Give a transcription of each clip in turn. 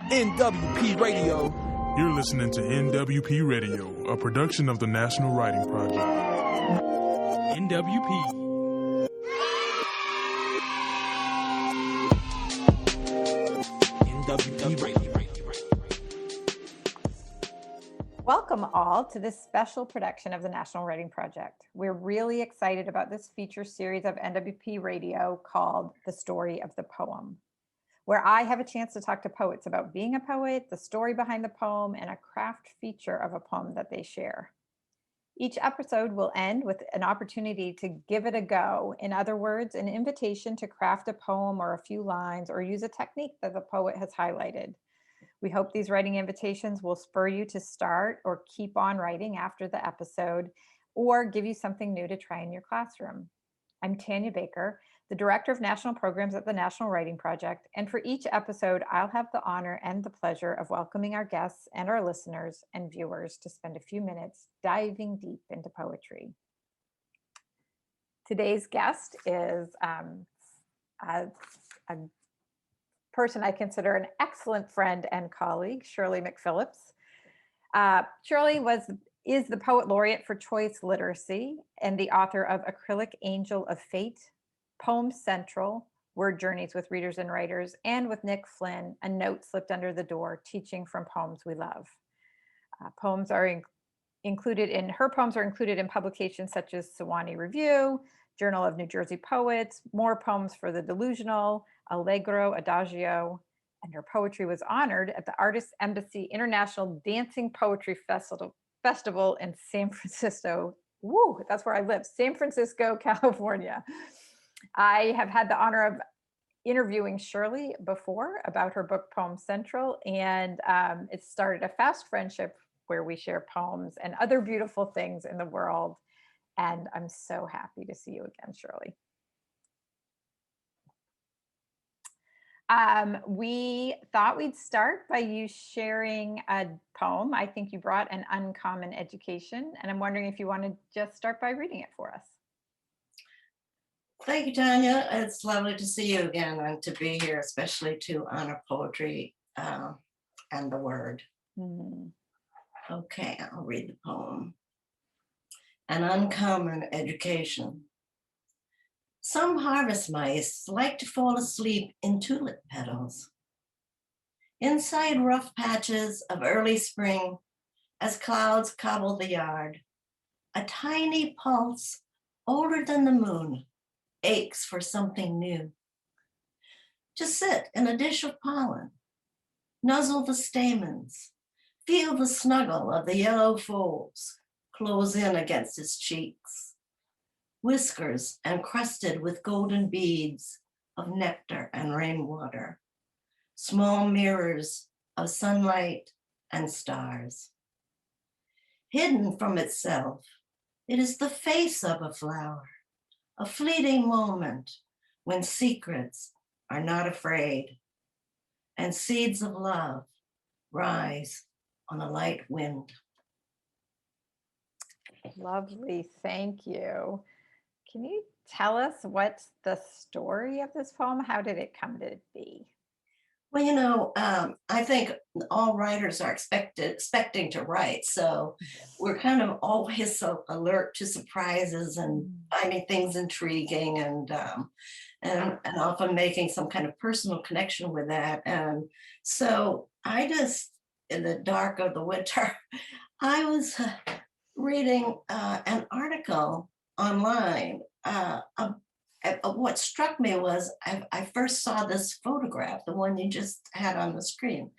NWP Radio. You're listening to NWP Radio, a production of the National Writing Project. NWP. NWP Radio. Welcome all to this special production of the National Writing Project. We're really excited about this feature series of NWP Radio called The Story of the Poem, where I have a chance to talk to poets about being a poet, the story behind the poem, and a craft feature of a poem that they share. Each episode will end with an opportunity to give it a go. In other words, an invitation to craft a poem or a few lines or use a technique that the poet has highlighted. We hope these writing invitations will spur you to start or keep on writing after the episode, or give you something new to try in your classroom. I'm Tanya Baker, the Director of National Programs at the National Writing Project, and for each episode, I'll have the honor and the pleasure of welcoming our guests and our listeners and viewers to spend a few minutes diving deep into poetry. Today's guest is a person I consider an excellent friend and colleague, Shirley Mcphillips. Shirley is the Poet Laureate for Choice Literacy and the author of Acrylic Angel of Fate, Poem Central, Word Journeys with Readers and Writers, and with Nick Flynn, A Note Slipped Under the Door, Teaching from Poems We Love. Her poems are included in publications such as Sewanee Review, Journal of New Jersey Poets, More Poems for the Delusional, Allegro, Adagio, and her poetry was honored at the Artists Embassy International Dancing Poetry Festival in San Francisco. Woo, that's where I live, San Francisco, California. I have had the honor of interviewing Shirley before about her book Poem Central, and it started a fast friendship where we share poems and other beautiful things in the world. And I'm so happy to see you again, Shirley. We thought we'd start by you sharing a poem. I think you brought An Uncommon Education, and I'm wondering if you want to just start by reading it for us. Thank you, Tanya. It's lovely to see you again and to be here, especially to honor poetry and the word. Okay, I'll read the poem. An Uncommon Education. Some harvest mice like to fall asleep in tulip petals. Inside rough patches of early spring, as clouds cobble the yard, a tiny pulse older than the moon aches for something new. To sit in a dish of pollen, nuzzle the stamens, feel the snuggle of the yellow folds close in against its cheeks, whiskers encrusted with golden beads of nectar and rainwater, small mirrors of sunlight and stars. Hidden from itself, it is the face of a flower, a fleeting moment when secrets are not afraid and seeds of love rise on a light wind. Lovely, thank you. Can you tell us what's the story of this poem? How did it come to be? Well, I think all writers are expecting to write, so we're kind of always so alert to surprises and finding things intriguing and often making some kind of personal connection with that. And so I just, in the dark of the winter, I was reading an article online. What struck me was I first saw this photograph, the one you just had on the screen,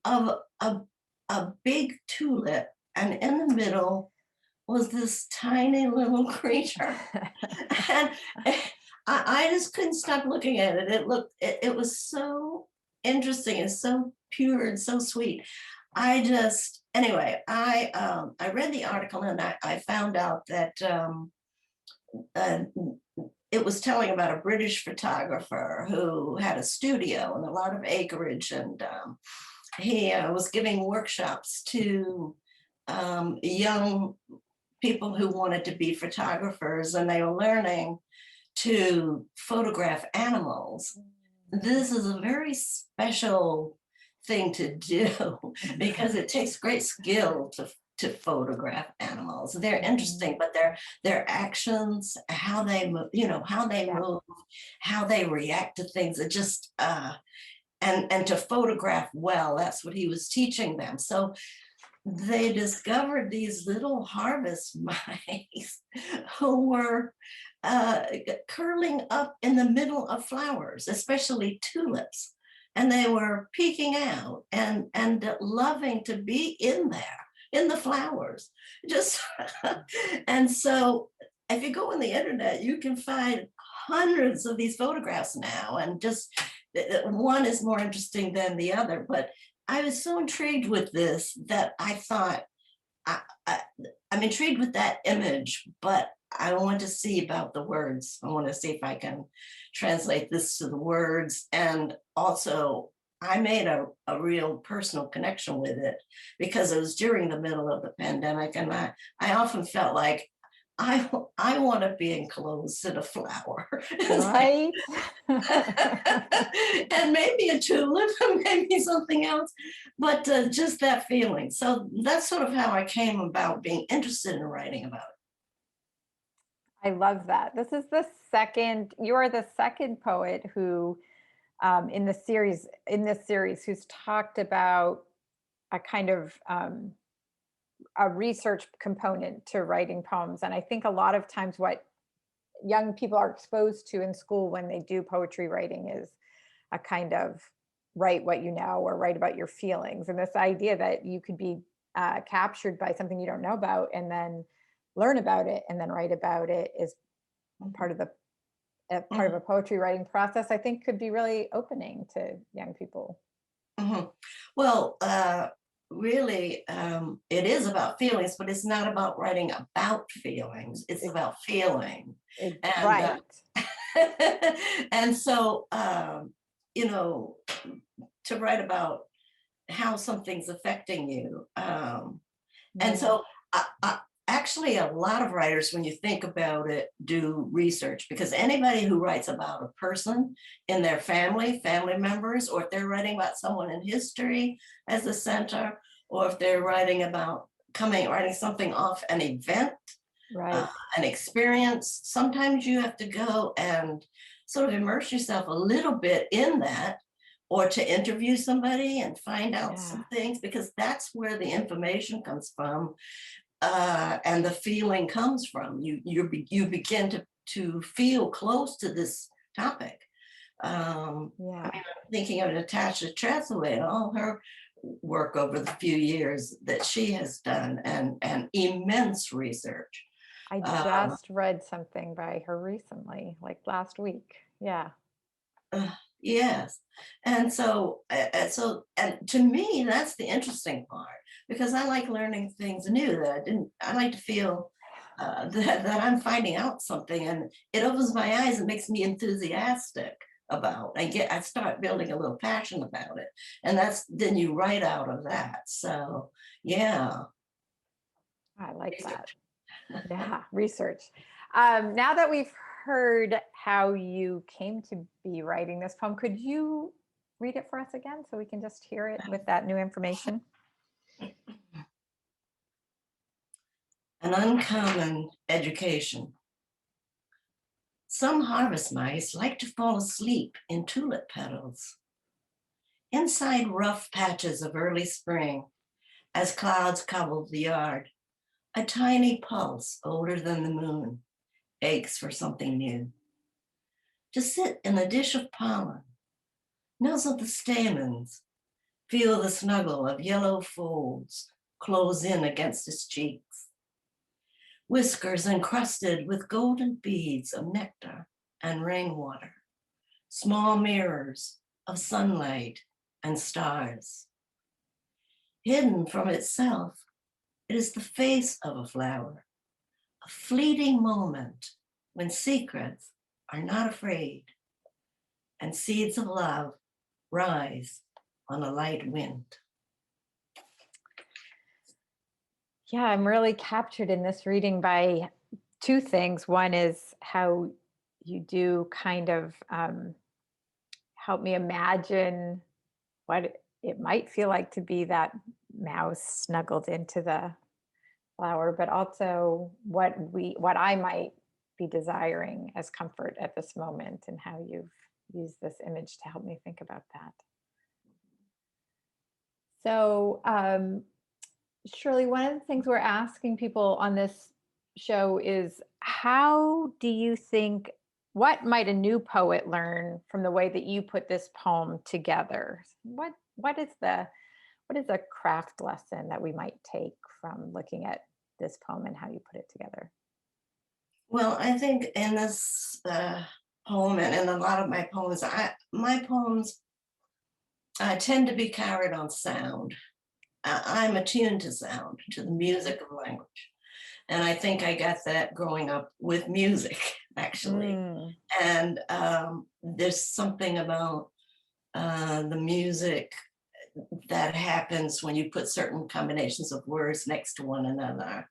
of a big tulip, and in the middle was this tiny little creature. And I just couldn't stop looking at it. It was so interesting and so pure and so sweet. Anyway, I read the article and I found out that it was telling about a British photographer who had a studio and a lot of acreage, and he was giving workshops to young people who wanted to be photographers, and they were learning to photograph animals. this is a very special thing to do because it takes great skill to photograph animals. They're interesting, but their actions, how they move, how they move, how they react to things, it just and to photograph well, that's what he was teaching them. So they discovered these little harvest mice who were curling up in the middle of flowers, especially tulips. And they were peeking out and loving to be in there, in the flowers. Just and so if you go on the internet, you can find hundreds of these photographs now, and just one is more interesting than the other. But I was so intrigued with this that I thought, I'm intrigued with that image, but I want to see about the words. I want to see if I can translate this to the words. And also, I made a real personal connection with it because it was during the middle of the pandemic. And I often felt like I want to be enclosed in a flower. Right. And maybe a tulip, maybe something else, but just that feeling. So that's sort of how I came about being interested in writing about it. I love that. You are the second poet who, in this series, who's talked about a kind of a research component to writing poems. And I think a lot of times what young people are exposed to in school when they do poetry writing is a kind of write what you know or write about your feelings. And this idea that you could be captured by something you don't know about and then learn about it and then write about it is part of a poetry writing process, I think could be really opening to young people. Mm-hmm. Well, really, it is about feelings, but it's not about writing about feelings. It's about feeling. Right. And so, to write about how something's affecting you. And so actually a lot of writers, when you think about it, do research, because anybody who writes about a person in their family members, or if they're writing about someone in history as the center, or if they're writing something off an event, right, an experience, sometimes you have to go and sort of immerse yourself a little bit in that, or to interview somebody and find out some things, because that's where the information comes from. And the feeling comes from. You begin to feel close to this topic. I'm thinking of Natasha Trethewey and all her work over the few years that she has done, and immense research. I just read something by her recently, like last week. Yeah. Yes. And so to me, that's the interesting part, because I like learning things new I like to feel that I'm finding out something, and it opens my eyes and makes me enthusiastic about. I start building a little passion about it, and then you write out of that. So yeah. I like that. Yeah, research. Now that we've heard how you came to be writing this poem, could you read it for us again so we can just hear it with that new information? An uncommon education. Some harvest mice like to fall asleep in tulip petals. Inside rough patches of early spring, as clouds cobbled the yard, a tiny pulse older than the moon aches for something new. To sit in a dish of pollen, nuzzle the stamens, feel the snuggle of yellow folds close in against its cheeks. Whiskers encrusted with golden beads of nectar and rainwater, small mirrors of sunlight and stars. Hidden from itself, it is the face of a flower, a fleeting moment when secrets are not afraid and seeds of love rise on a light wind. Yeah, I'm really captured in this reading by two things. One is how you do kind of help me imagine what it might feel like to be that mouse snuggled into the flower, but also what I might be desiring as comfort at this moment, and how you've used this image to help me think about that. So, Shirley, one of the things we're asking people on this show is, how do you think, what might a new poet learn from the way that you put this poem together? What is a craft lesson that we might take from looking at this poem and how you put it together? Well, I think in this poem and in a lot of my poems, my poems tend to be carried on sound. I'm attuned to sound, to the music of language. And I think I got that growing up with music, actually. And there's something about the music that happens when you put certain combinations of words next to one another,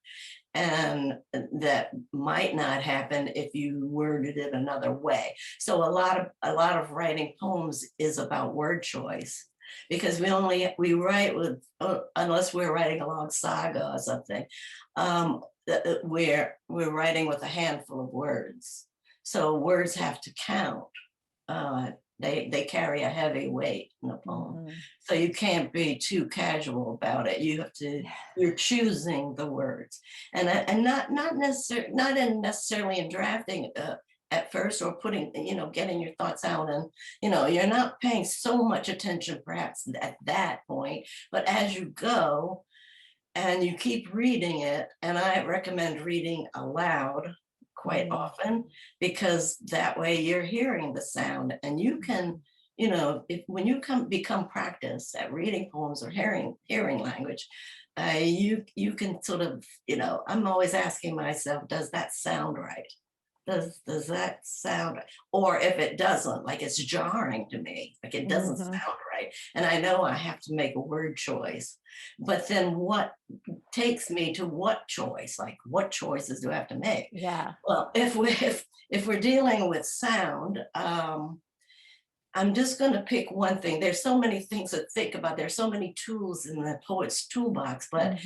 and that might not happen if you worded it another way. So a lot of writing poems is about word choice, because we write with, unless we're writing a long saga or something, we're writing with a handful of words. So words have to count. They carry a heavy weight in a poem. So you can't be too casual about it. You have to, you're choosing the words, and not necessarily in drafting at first, or putting, getting your thoughts out, and you're not paying so much attention perhaps at that point, but as you go and you keep reading it, and I recommend reading aloud quite often, because that way you're hearing the sound, and you can, when you become practiced at reading poems or hearing language, you can sort of, I'm always asking myself, does that sound right? Does that sound, or if it doesn't, like it's jarring to me, like it doesn't sound right, and I know I have to make a word choice, but then what takes me to what choice? Like, what choices do I have to make? Yeah. Well, if we're dealing with sound, I'm just going to pick one thing. There's so many things to think about. There's so many tools in the poet's toolbox, but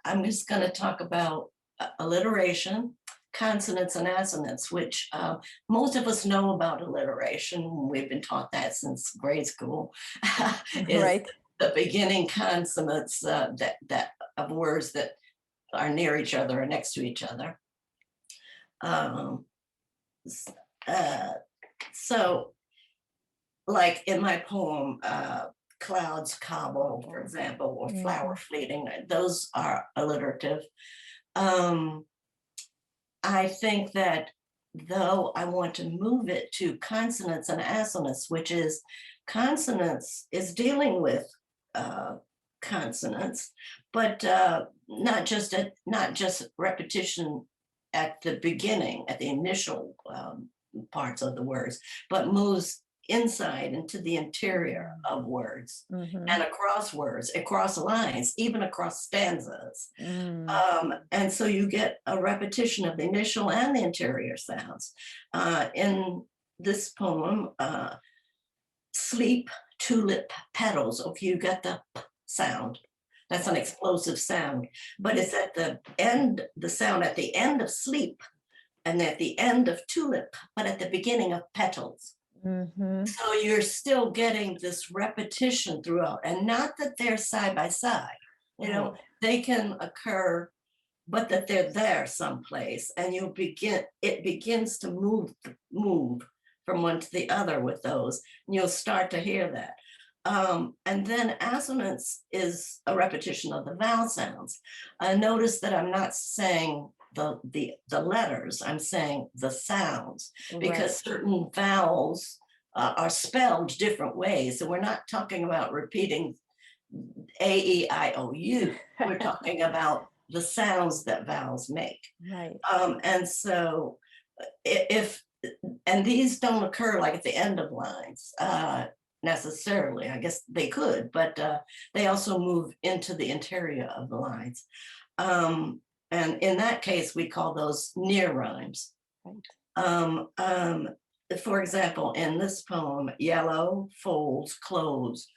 I'm just going to talk about alliteration, consonants and assonance, which most of us know about alliteration. We've been taught that since grade school. Right. The beginning consonants that of words that are near each other or next to each other. So, like in my poem, Clouds Cobble, for example, or Flower Fleeting, those are alliterative. I think that though I want to move it to consonants and assonance, which is, consonants is dealing with consonants, but not just repetition at the beginning, at the initial parts of the words, but moves inside into the interior of words and across words, across lines, even across stanzas. And so you get a repetition of the initial and the interior sounds. In this poem, Sleep, Tulip, Petals, okay, you get the p sound. That's an explosive sound, but it's at the end, the sound at the end of sleep, and at the end of tulip, but at the beginning of petals. So you're still getting this repetition throughout, and not that they're side by side, they can occur, but that they're there someplace, and it begins to move from one to the other with those, and you'll start to hear that. And then assonance is a repetition of the vowel sounds. Notice that I'm not saying the letters, I'm saying the sounds, because certain vowels are spelled different ways. So we're not talking about repeating A, E, I, O, U. We're talking about the sounds that vowels make. Right. And so and these don't occur like at the end of lines necessarily. I guess they could, but they also move into the interior of the lines. And in that case, we call those near rhymes. Right. for example, in this poem, yellow folds close.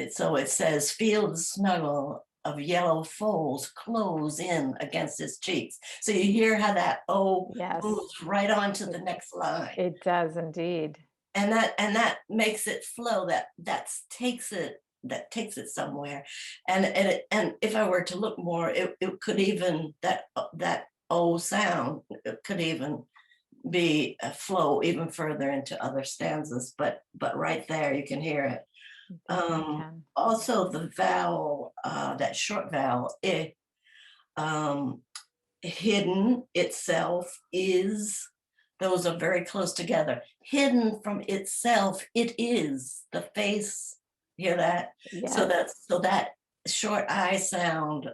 So it says, feel the snuggle of yellow folds close in against his cheeks. So you hear how that O Yes, moves right on to the next line. it does indeed. And that makes it flow, that takes it somewhere. And if I were to look more, it could even, that O sound, it could even be a flow even further into other stanzas, but right there you can hear it. Also the vowel, that short vowel, hidden itself is, those are very close together. Hidden from itself, it is the face. Hear that? Yes. So that short I sound,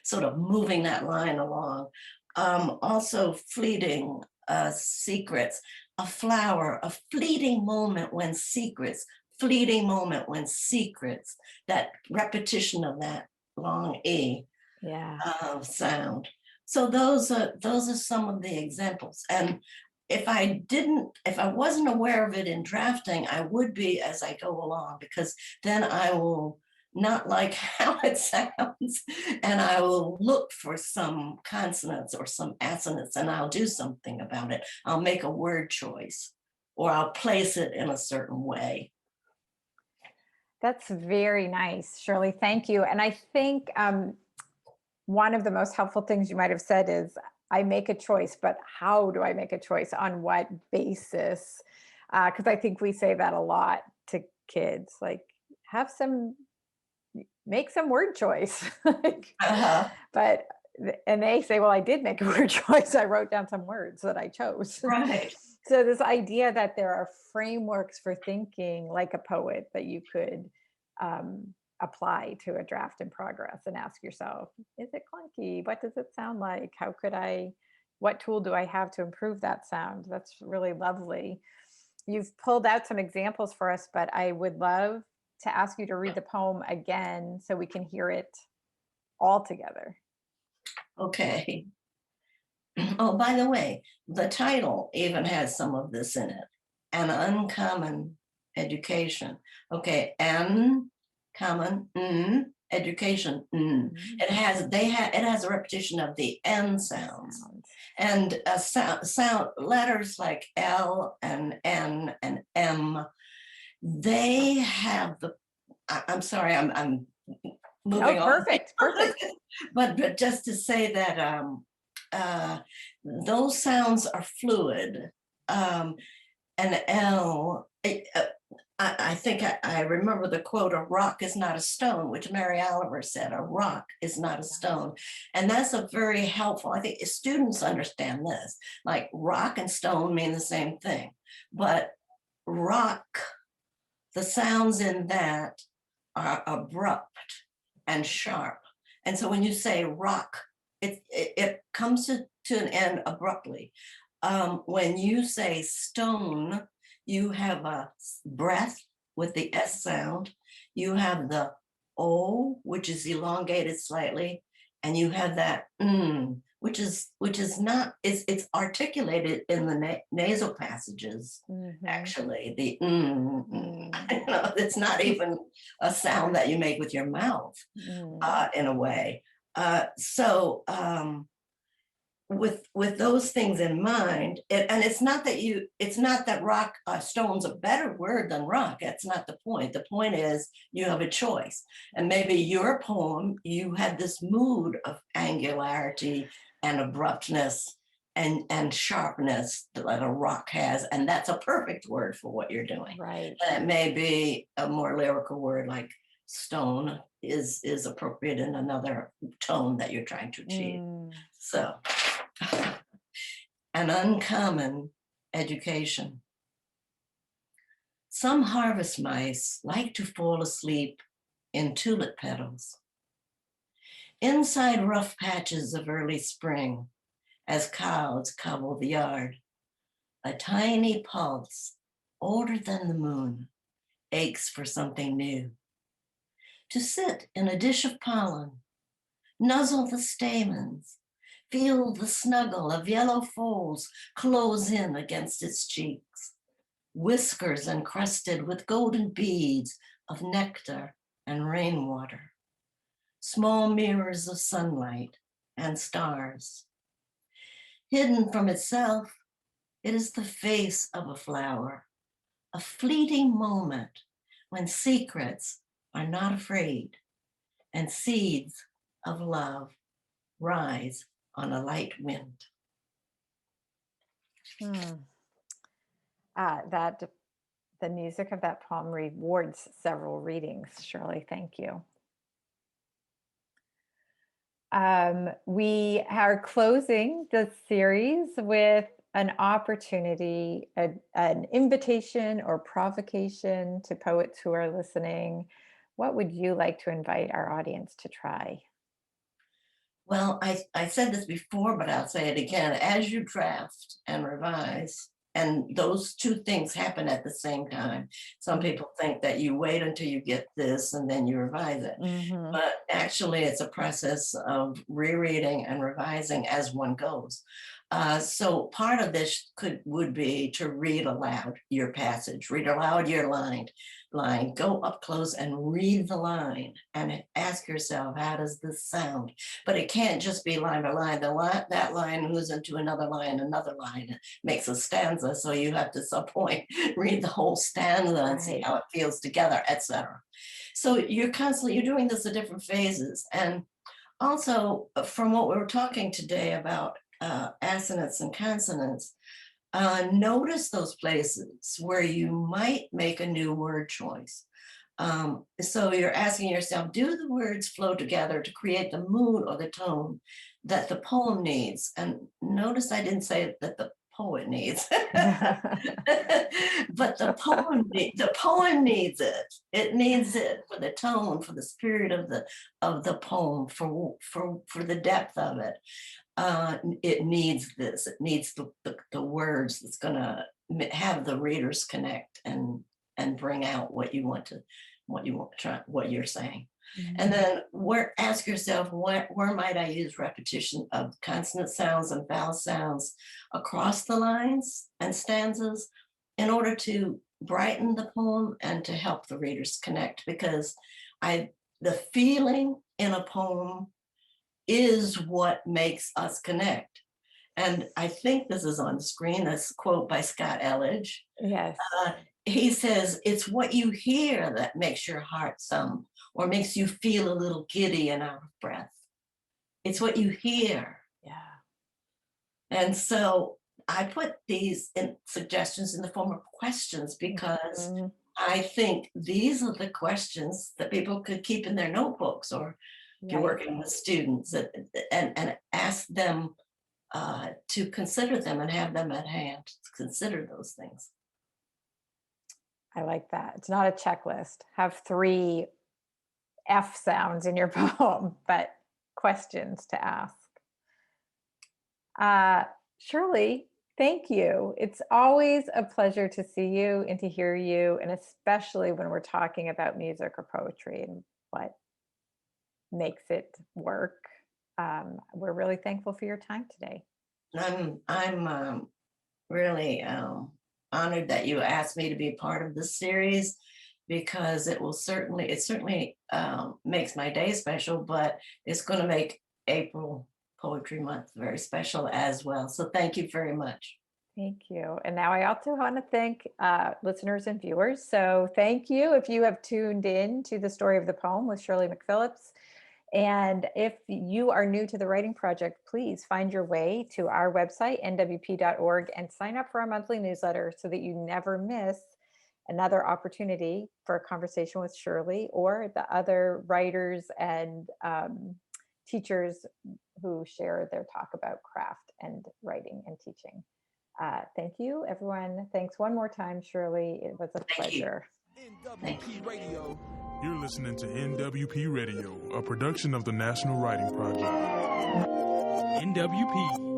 sort of moving that line along. Also fleeting, secrets, a flower, a fleeting moment when secrets, fleeting moment when secrets, that repetition of that long E sound. So those are some of the examples. And if I wasn't aware of it in drafting, I would be as I go along, because then I will not like how it sounds, and I will look for some consonants or some assonance, and I'll do something about it. I'll make a word choice, or I'll place it in a certain way. That's very nice, Shirley. Thank you. And I think one of the most helpful things you might have said is, I make a choice, but how do I make a choice? On what basis? Because I think we say that a lot to kids, like, make some word choice. But, and they say, well, I did make a word choice. I wrote down some words that I chose. Right. So this idea that there are frameworks for thinking like a poet that you could apply to a draft in progress and ask yourself, is it clunky? What does it sound like? What tool do I have to improve that sound? That's really lovely. You've pulled out some examples for us, but I would love to ask you to read the poem again so we can hear it all together. Okay. Oh, by the way, the title even has some of this in it. An Uncommon Education. Okay, uncommon education. It has a repetition of the N sounds. And sound letters like L and N and M. They have the. I'm sorry, I'm moving on. Perfect. But just to say that those sounds are fluid. And L, I think I remember the quote, a rock is not a stone, which Mary Oliver said, a rock is not a stone. And that's a very helpful, I think students understand this, like rock and stone mean the same thing, but rock, the sounds in that are abrupt and sharp. And so when you say rock, it comes to an end abruptly. When you say stone, you have a breath with the S sound. You have the O, which is elongated slightly, and you have that which is not, it's articulated in the nasal passages. Actually, the it's not even a sound that you make with your mouth in a way. So with those things in mind, and it's not that rock, stone's a better word than rock. That's not the point. The point is you have a choice. And maybe your poem, you had this mood of angularity and abruptness and sharpness that a rock has, and that's a perfect word for what you're doing. Right. And it may be a more lyrical word like stone is appropriate in another tone that you're trying to achieve. So, an uncommon education. Some harvest mice like to fall asleep in tulip petals. Inside rough patches of early spring, as cows cobble the yard, a tiny pulse, older than the moon, aches for something new. To sit in a dish of pollen, nuzzle the stamens, Feel the snuggle of yellow folds close in against its cheeks, whiskers encrusted with golden beads of nectar and rainwater, small mirrors of sunlight and stars. Hidden from itself, it is the face of a flower, a fleeting moment when secrets are not afraid and seeds of love rise on a light wind. The music of that poem rewards several readings. Shirley, thank you. We are closing the series with an opportunity, an invitation or provocation to poets who are listening. What would you like to invite our audience to try? Well, I said this before, but I'll say it again. As you draft and revise, and those two things happen at the same time. Some people think that you wait until you get this and then you revise it. Mm-hmm. But actually, it's a process of rereading and revising as one goes. So part of this would be to read aloud your passage, read aloud your line, go up close and read the line and ask yourself, how does this sound? But it can't just be line by line. That line moves into another line, makes a stanza. So you have to, at some point, read the whole stanza and see how it feels together, etc. So you're doing this at different phases. And also, from what we were talking today about assonance and consonants, notice those places where you might make a new word choice. So you're asking yourself, do the words flow together to create the mood or the tone that the poem needs? And notice I didn't say that the poet needs, but the poem needs it. It needs it for the tone, for the spirit of the poem, for the depth of it. It needs this. It needs the words that's going to have the readers connect and bring out what you're saying. Mm-hmm. And then ask yourself, where might I use repetition of consonant sounds and vowel sounds across the lines and stanzas in order to brighten the poem and to help the readers connect? Because the feeling in a poem is what makes us connect. And I think this is on the screen. That's a quote by Scott Elledge. Yes. He says, it's what you hear that makes your heart thump or makes you feel a little giddy and out of breath. It's what you hear. Yeah. And so I put these suggestions in the form of questions because I think these are the questions that people could keep in their notebooks, or if you're working with students, and ask them to consider them and have them at hand to consider those things. I like that. It's not a checklist. Have 3 F sounds in your poem, but questions to ask. Shirley, thank you. It's always a pleasure to see you and to hear you, and especially when we're talking about music or poetry and what makes it work. We're really thankful for your time today. I'm really honored that you asked me to be part of this series, because it certainly makes my day special, but it's going to make April Poetry Month very special as well. So thank you very much. Thank you. And now I also want to thank listeners and viewers. So thank you if you have tuned in to The Story of the Poem with Shirley Mcphillips. And if you are new to the writing project, please find your way to our website, nwp.org, and sign up for our monthly newsletter so that you never miss another opportunity for a conversation with Shirley or the other writers and teachers who share their talk about craft and writing and teaching. Thank you, everyone. Thanks one more time, Shirley. It was a pleasure. NWP Radio. You're listening to NWP Radio, a production of the National Writing Project. NWP